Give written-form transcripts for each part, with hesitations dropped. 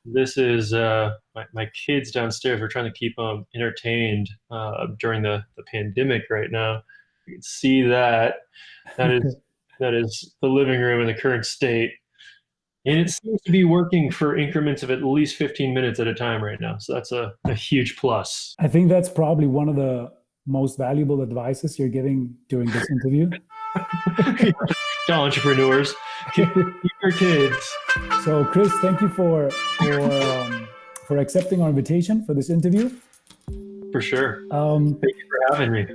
This is my kids downstairs. We're trying to keep them entertained during the pandemic right now. You can see that that is that is the living room in the current state, and it seems to be working for increments of at least 15 minutes at a time right now. So that's a huge plus. I think that's probably one of the most valuable advices you're giving during this interview. To entrepreneurs, keep your kids So, Chris, thank you for accepting our invitation for this interview. for sure. Um, Thank you for having me.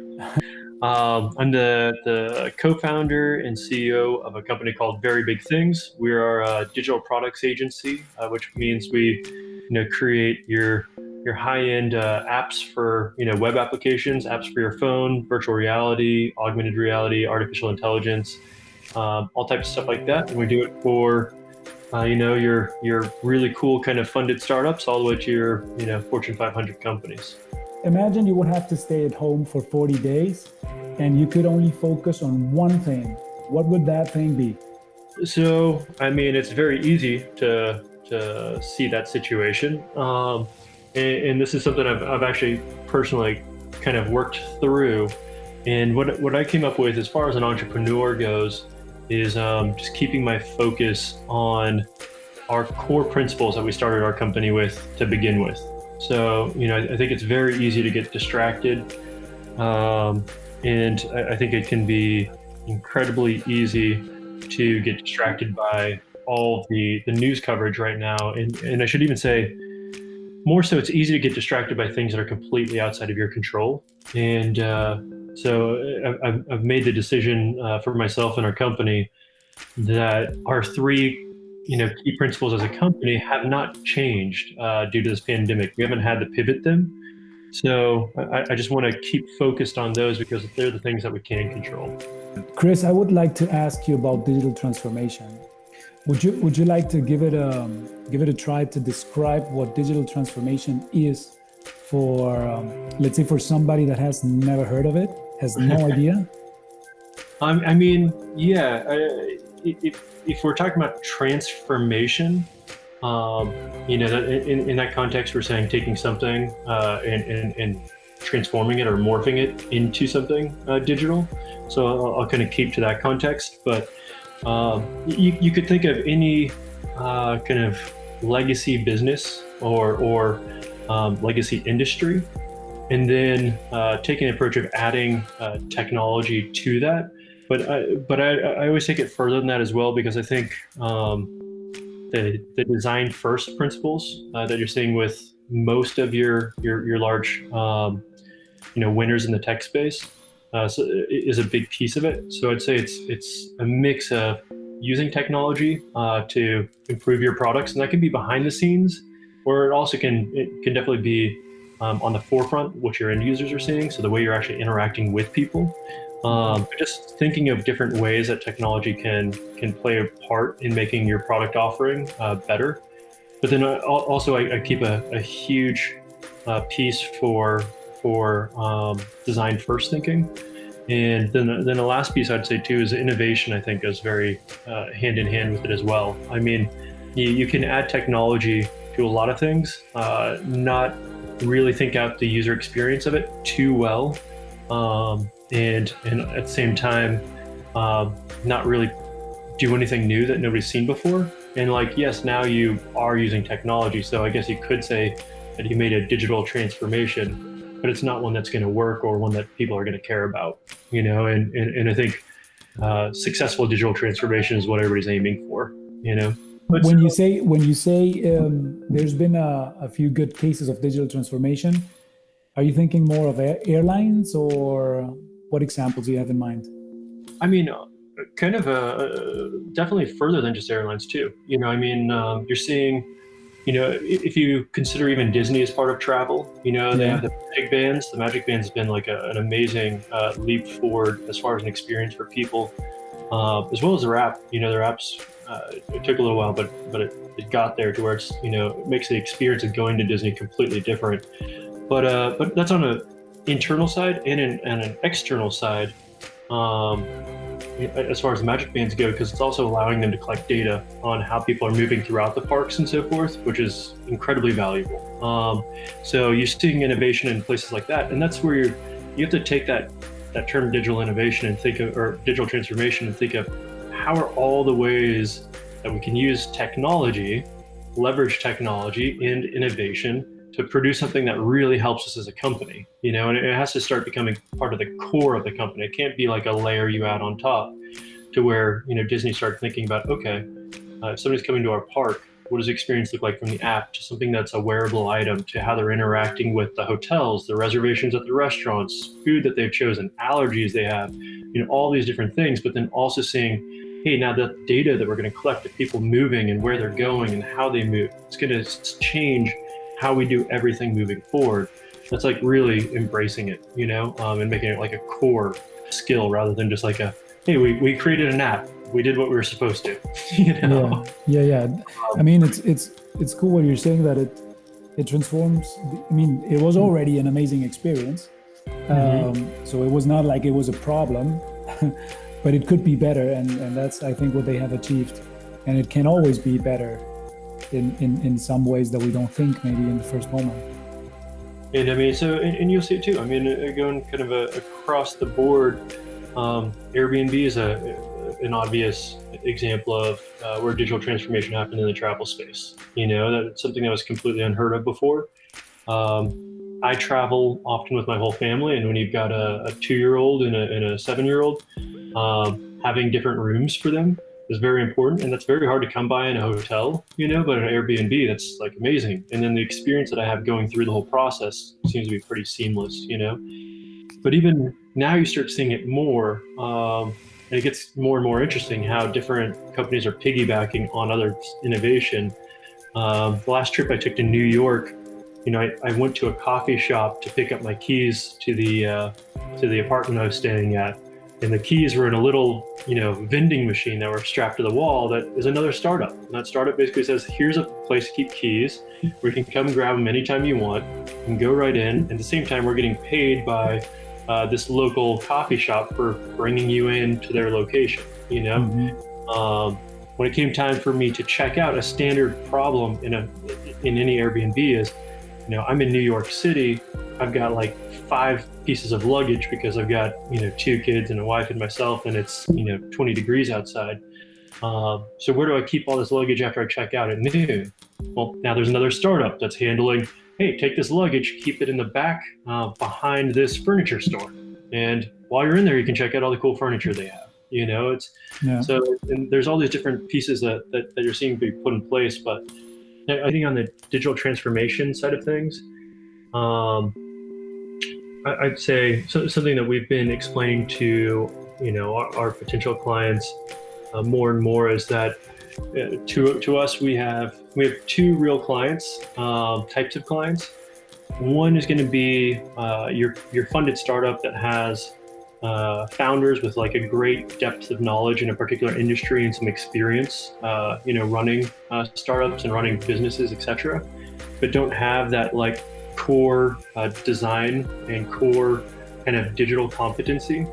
I'm the co-founder and CEO of a company called Very Big Things. We are a digital products agency, which means we, create your high-end apps for, web applications, apps for your phone, virtual reality, augmented reality, artificial intelligence, all types of stuff like that. And we do it for, your really cool kind of funded startups, all the way to your, Fortune 500 companies. Imagine you would have to stay at home for 40 days and you could only focus on one thing. What would that thing be? So, I mean, it's very easy to see that situation, and this is something I've actually personally kind of worked through. And what I came up with as far as an entrepreneur goes is just keeping my focus on our core principles that we started our company with to begin with. So, I think it's very easy to get distracted, and I think it can be incredibly easy to get distracted by all the news coverage right now. And I should even say, more so, it's easy to get distracted by things that are completely outside of your control. And so I've made the decision for myself and our company that our three key principles as a company have not changed due to this pandemic. We haven't had to pivot them. So I just want to keep focused on those because they're the things that we can control. Chris, I would like to ask you about digital transformation. Would you like to give it a try to describe what digital transformation is for let's say for somebody that has never heard of it, has no idea? I mean, yeah, if we're talking about transformation, in that context, we're saying taking something and transforming it or morphing it into something digital. So I'll kind of keep to that context. But you could think of any kind of legacy business or legacy industry, and then take an approach of adding technology to that. But I always take it further than that as well, because I think the design first principles that you're seeing with most of your large winners in the tech space is a big piece of it. So I'd say it's a mix of using technology to improve your products, and that can be behind the scenes, or it can definitely be on the forefront, what your end users are seeing, so the way you're actually interacting with people. But just thinking of different ways that technology can play a part in making your product offering better. But then also I keep a huge piece for design first thinking. And then the last piece I'd say too is innovation. I think goes very hand in hand with it as well. I mean, you can add technology to a lot of things, not really think out the user experience of it too well, and at the same time, not really do anything new that nobody's seen before. And like, yes, now you are using technology, so I guess you could say that you made a digital transformation, but it's not one that's going to work or one that people are going to care about, and I think successful digital transformation is what everybody's aiming for, But When you say there's been a few good cases of digital transformation, are you thinking more of airlines, or what examples do you have in mind? I mean, kind of definitely further than just airlines too. I mean, you're seeing, if you consider even Disney as part of travel, they Yeah. have the Magic Bands. The Magic Bands has been like an amazing leap forward as far as an experience for people, as well as their app. Their apps. It took a little while, but it got there to where it makes the experience of going to Disney completely different. But that's on an internal side, and an external side. Um, as far as the magic bands go, because it's also allowing them to collect data on how people are moving throughout the parks and so forth, which is incredibly valuable. So you're seeing innovation in places like that, and that's where you have to take that term digital innovation and think of, or digital transformation, and think of how are all the ways that we can use technology, leverage technology and innovation to produce something that really helps us as a company, and it has to start becoming part of the core of the company. It can't be like a layer you add on top, to where, Disney started thinking about, okay, if somebody's coming to our park, what does the experience look like from the app to something that's a wearable item, to how they're interacting with the hotels, the reservations at the restaurants, food that they've chosen, allergies they have, all these different things, but then also seeing, hey, now the data that we're going to collect of people moving and where they're going and how they move, it's going to change how we do everything moving forward. That's like really embracing it, and making it like a core skill rather than just like hey, we created an app. We did what we were supposed to, Yeah. I mean, it's cool what you're saying, that it transforms. I mean, it was already an amazing experience. So it was not like it was a problem, but it could be better. And that's, I think, what they have achieved. And it can always be better in some ways that we don't think maybe in the first moment. And I mean, and you'll see it too. I mean, going kind of across the board, Airbnb is an obvious example of where digital transformation happened in the travel space. That's something that was completely unheard of before. I travel often with my whole family, and when you've got a 2-year-old and a 7-year-old, having different rooms for them is very important, and that's very hard to come by in a hotel, but an Airbnb, that's like amazing. And then the experience that I have going through the whole process seems to be pretty seamless, But even now you start seeing it more, and it gets more and more interesting how different companies are piggybacking on other innovation. The last trip I took to New York, I went to a coffee shop to pick up my keys to the apartment I was staying at. And the keys were in a little, vending machine that were strapped to the wall that is another startup. And that startup basically says, here's a place to keep keys where you can come and grab them anytime you want. You can go right in. At the same time, we're getting paid by this local coffee shop for bringing you in to their location, When it came time for me to check out, a standard problem in any Airbnb is, I'm in New York City. I've got like 5 pieces of luggage because I've got, 2 kids and a wife and myself, and it's, 20 degrees outside. So where do I keep all this luggage after I check out at noon? Well, now there's another startup that's handling, hey, take this luggage, keep it in the back behind this furniture store. And while you're in there, you can check out all the cool furniture they have. So, and there's all these different pieces that you're seeing be put in place. But I think on the digital transformation side of things, I'd say something that we've been explaining to our potential clients more and more is that to us we have 2 real clients, types of clients. One is going to be your funded startup that has founders with like a great depth of knowledge in a particular industry and some experience, running startups and running businesses, etc., but don't have that like core design and core kind of digital competency,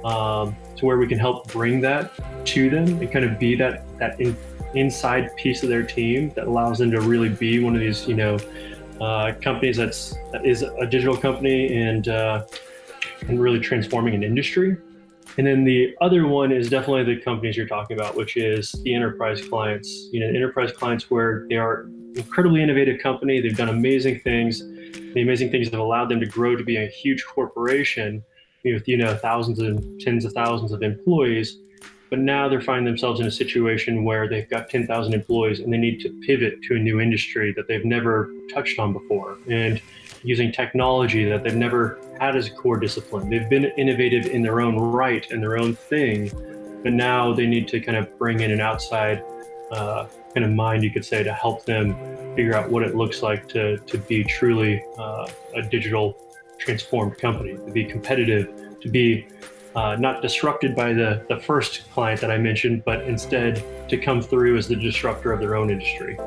to where we can help bring that to them and kind of be that inside piece of their team that allows them to really be one of these companies that is a digital company and really transforming an industry. And then the other one is definitely the companies you're talking about, which is the enterprise clients. The enterprise clients where they are incredibly innovative company. They've done amazing things. The amazing things have allowed them to grow to be a huge corporation with thousands and tens of thousands of employees. But now they're finding themselves in a situation where they've got 10,000 employees and they need to pivot to a new industry that they've never touched on before, and using technology that they've never had as a core discipline. They've been innovative in their own right and their own thing, but now they need to kind of bring in an outside kind of mind, you could say, to help them figure out what it looks like to be truly a digital transformed company, to be competitive, to be not disrupted by the first client that I mentioned, but instead to come through as the disruptor of their own industry.